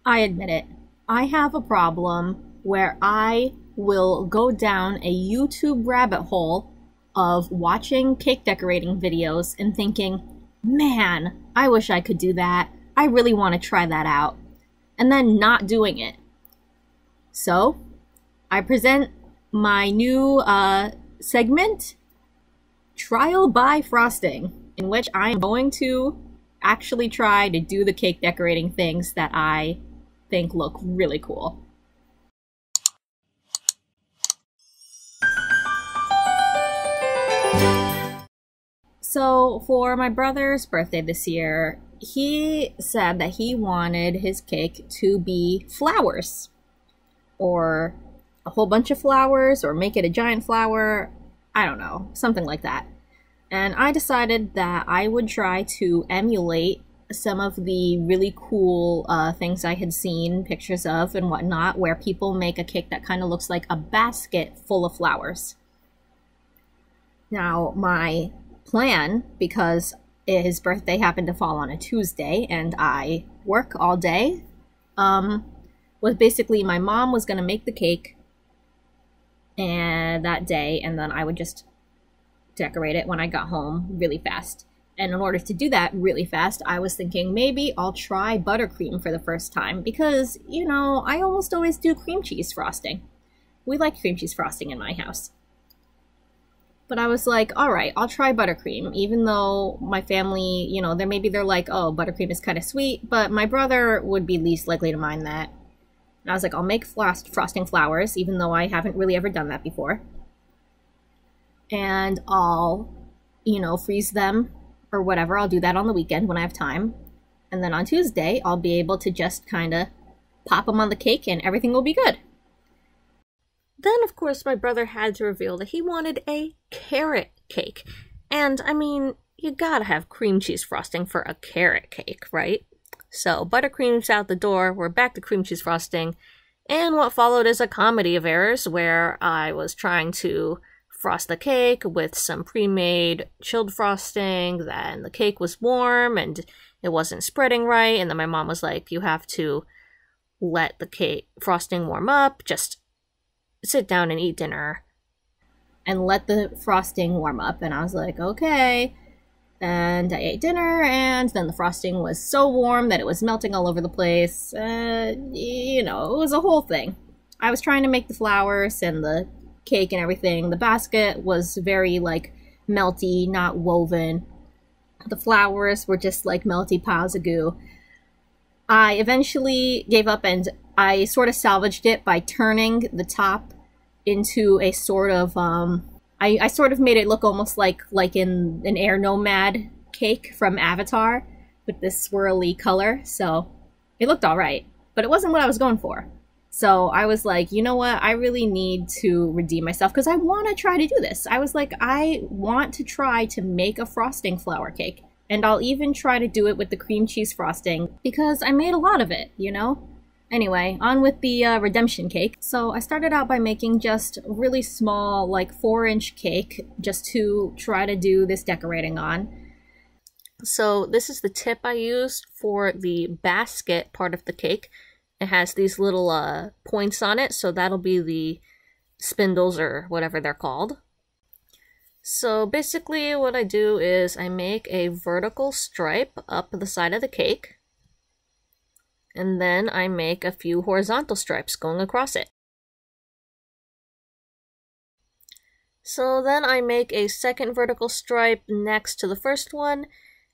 I admit it. I have a problem where I will go down a YouTube rabbit hole of watching cake decorating videos and thinking, man, I wish I could do that. I really want to try that out. And then not doing it. So, I present my new segment, Trial by Frosting, in which I am going to actually try to do the cake decorating things that I think look really cool. So, for my brother's birthday this year, he said that he wanted his cake to be flowers. Or a whole bunch of flowers, or make it a giant flower. I don't know, something like that. And I decided that I would try to emulate some of the really cool things I had seen pictures of and whatnot, where people make a cake that kind of looks like a basket full of flowers. Now, my plan, because his birthday happened to fall on a Tuesday and I work all day, was basically my mom was going to make the cake and that day, and then I would just decorate it when I got home really fast. And in order to do that really fast, I was thinking maybe I'll try buttercream for the first time because, you know, I almost always do cream cheese frosting. We like cream cheese frosting in my house. But I was like, all right, I'll try buttercream, even though my family, you know, they're like, oh, buttercream is kind of sweet, but my brother would be least likely to mind that. And I was like, I'll make frosting flowers, even though I haven't really ever done that before. And I'll, you know, freeze them or whatever. I'll do that on the weekend when I have time. And then on Tuesday, I'll be able to just kind of pop them on the cake and everything will be good. Then, of course, my brother had to reveal that he wanted a carrot cake. And, I mean, you gotta have cream cheese frosting for a carrot cake, right? So, buttercream's out the door, we're back to cream cheese frosting, and what followed is a comedy of errors where I was trying to frost the cake with some pre-made chilled frosting, then the cake was warm and it wasn't spreading right, and then my mom was like, you have to let the cake frosting warm up, just sit down and eat dinner and let the frosting warm up. And I was like, okay. And I ate dinner, and then the frosting was so warm that it was melting all over the place. You know, it was a whole thing. I was trying to make the flowers and the cake and everything. The basket was very, like, melty, not woven. The flowers were just, like, melty piles of goo. I eventually gave up, and I sort of salvaged it by turning the top into a sort of, I sort of made it look almost like in an Air Nomad cake from Avatar with this swirly color, so it looked alright, but it wasn't what I was going for. So I was like, you know what, I really need to redeem myself because I want to try to do this. I was like, I want to try to make a frosting flower cake, and I'll even try to do it with the cream cheese frosting because I made a lot of it, you know? Anyway, on with the redemption cake. So I started out by making just a really small, like 4-inch cake, just to try to do this decorating on. So this is the tip I used for the basket part of the cake. It has these little points on it, so that'll be the spindles or whatever they're called. So basically what I do is I make a vertical stripe up the side of the cake. And then I make a few horizontal stripes going across it. So then I make a second vertical stripe next to the first one,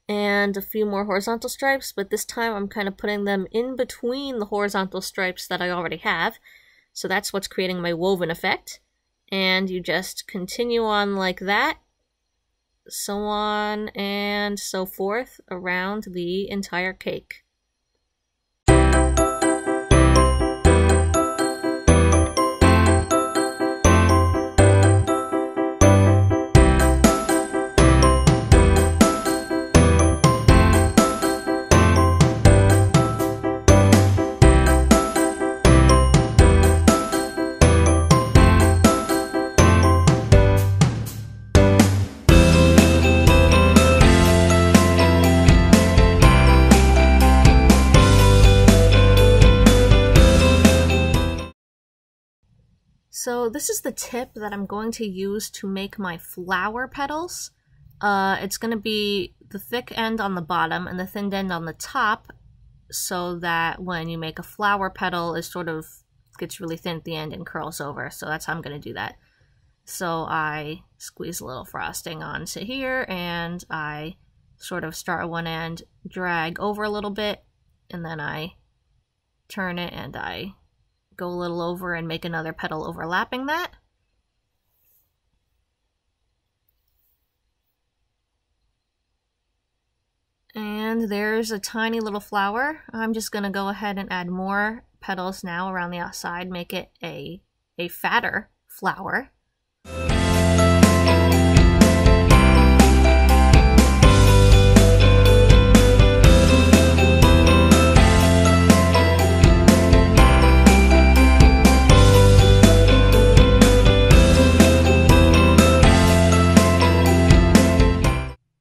and a few more horizontal stripes, but this time I'm kind of putting them in between the horizontal stripes that I already have. So that's what's creating my woven effect. And you just continue on like that, so on and so forth around the entire cake. So this is the tip that I'm going to use to make my flower petals. It's going to be the thick end on the bottom and the thin end on the top, so that when you make a flower petal, it sort of gets really thin at the end and curls over. So that's how I'm going to do that. So I squeeze a little frosting onto here, and I sort of start at one end, drag over a little bit, and then I turn it and I go a little over and make another petal overlapping that. And there's a tiny little flower. I'm just going to go ahead and add more petals now around the outside, make it a fatter flower.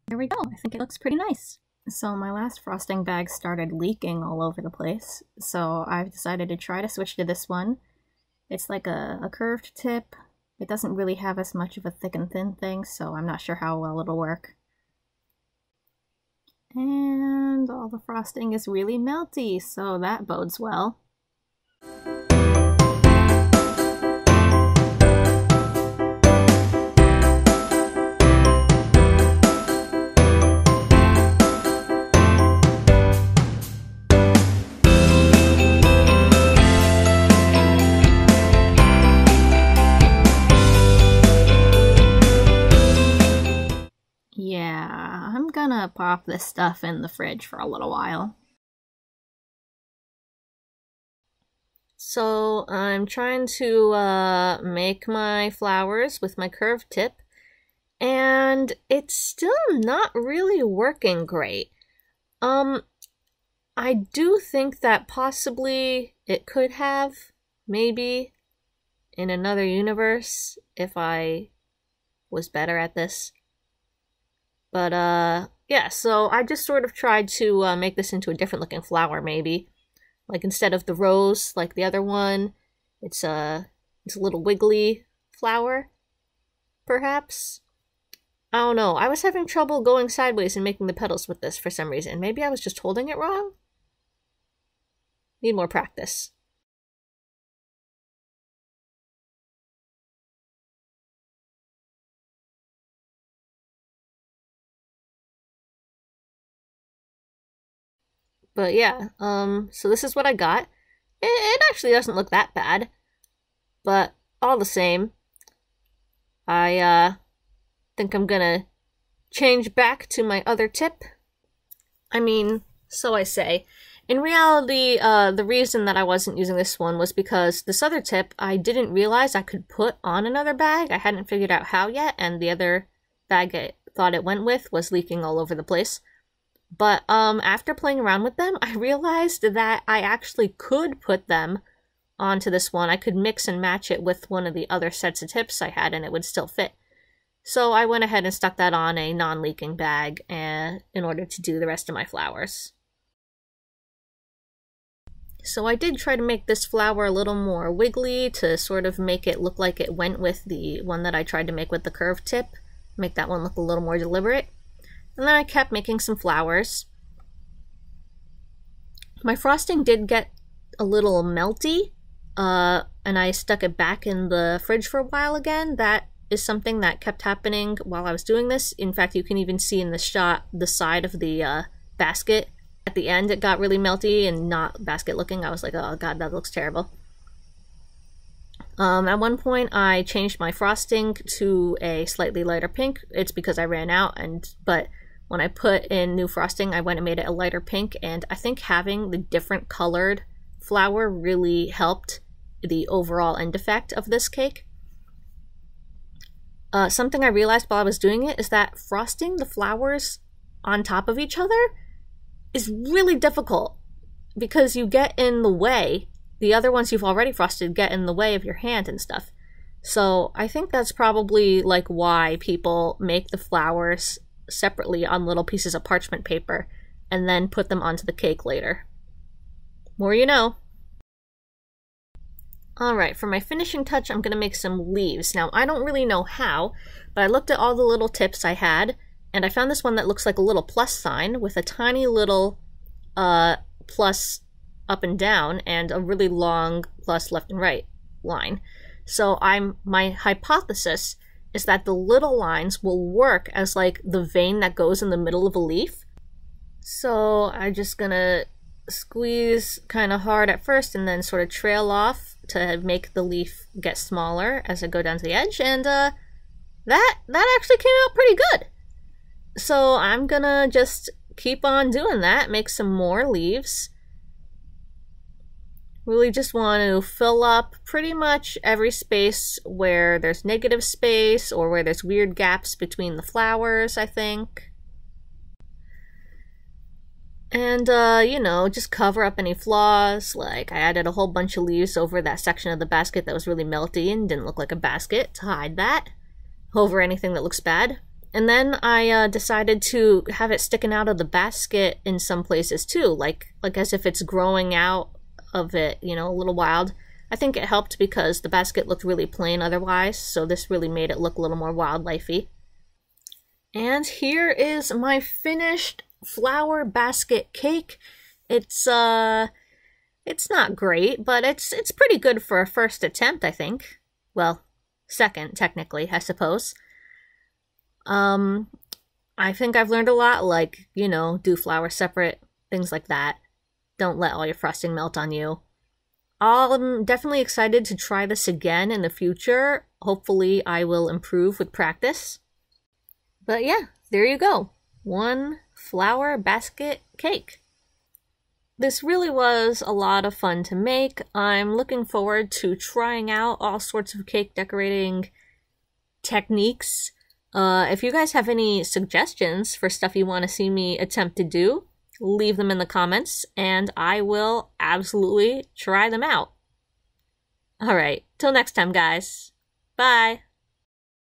There we go. I think it looks pretty nice. So my last frosting bag started leaking all over the place, so I've decided to try to switch to this one. It's like a curved tip. It doesn't really have as much of a thick and thin thing, so I'm not sure how well it'll work. And all the frosting is really melty, so that bodes well. Yeah, I'm gonna pop this stuff in the fridge for a little while. So I'm trying to make my flowers with my curved tip, and it's still not really working great. I do think that possibly it could have, maybe, in another universe, if I was better at this. But, yeah, so I just sort of tried to make this into a different looking flower, maybe. Like, instead of the rose, like the other one, it's a little wiggly flower, perhaps? I don't know. I was having trouble going sideways and making the petals with this for some reason. Maybe I was just holding it wrong? Need more practice. But yeah, so this is what I got. It actually doesn't look that bad, but all the same, I think I'm gonna change back to my other tip. I mean, so I say. In reality, the reason that I wasn't using this one was because this other tip I didn't realize I could put on another bag. I hadn't figured out how yet, and the other bag I thought it went with was leaking all over the place. But after playing around with them, I realized that I actually could put them onto this one. I could mix and match it with one of the other sets of tips I had, and it would still fit. So I went ahead and stuck that on a non-leaking bag in order to do the rest of my flowers. So I did try to make this flower a little more wiggly to sort of make it look like it went with the one that I tried to make with the curved tip. Make that one look a little more deliberate. And then I kept making some flowers. My frosting did get a little melty, and I stuck it back in the fridge for a while again. That is something that kept happening while I was doing this. In fact, you can even see in the shot the side of the basket. At the end, it got really melty and not basket looking. I was like, oh god, that looks terrible. At one point, I changed my frosting to a slightly lighter pink. It's because I ran out, but when I put in new frosting, I went and made it a lighter pink, and I think having the different colored flower really helped the overall end effect of this cake. Something I realized while I was doing it is that frosting the flowers on top of each other is really difficult because you get in the way. The other ones you've already frosted get in the way of your hand and stuff. So I think that's probably like why people make the flowers separately on little pieces of parchment paper and then put them onto the cake later. More you know. Alright, for my finishing touch, I'm going to make some leaves. Now, I don't really know how, but I looked at all the little tips I had, and I found this one that looks like a little plus sign with a tiny little plus up and down and a really long plus left and right line. So my hypothesis is that the little lines will work as like the vein that goes in the middle of a leaf. So I'm just gonna squeeze kind of hard at first and then sort of trail off to make the leaf get smaller as I go down to the edge, and that actually came out pretty good. So I'm gonna just keep on doing that, make some more leaves. Really just want to fill up pretty much every space where there's negative space or where there's weird gaps between the flowers, I think. And, you know, just cover up any flaws. Like, I added a whole bunch of leaves over that section of the basket that was really melty and didn't look like a basket to hide that. Over anything that looks bad. And then I decided to have it sticking out of the basket in some places too, like as if it's growing out of it, you know, a little wild. I think it helped because the basket looked really plain otherwise, so this really made it look a little more wildlifey. And here is my finished flower basket cake. It's not great, but it's pretty good for a first attempt, I think. Well, second, technically, I suppose. I think I've learned a lot, like, you know, do flowers separate, things like that. Don't let all your frosting melt on you. I'm definitely excited to try this again in the future. Hopefully I will improve with practice. But yeah, there you go. One flower basket cake. This really was a lot of fun to make. I'm looking forward to trying out all sorts of cake decorating techniques. If you guys have any suggestions for stuff you want to see me attempt to do, leave them in the comments, and I will absolutely try them out. Alright, till next time, guys. Bye!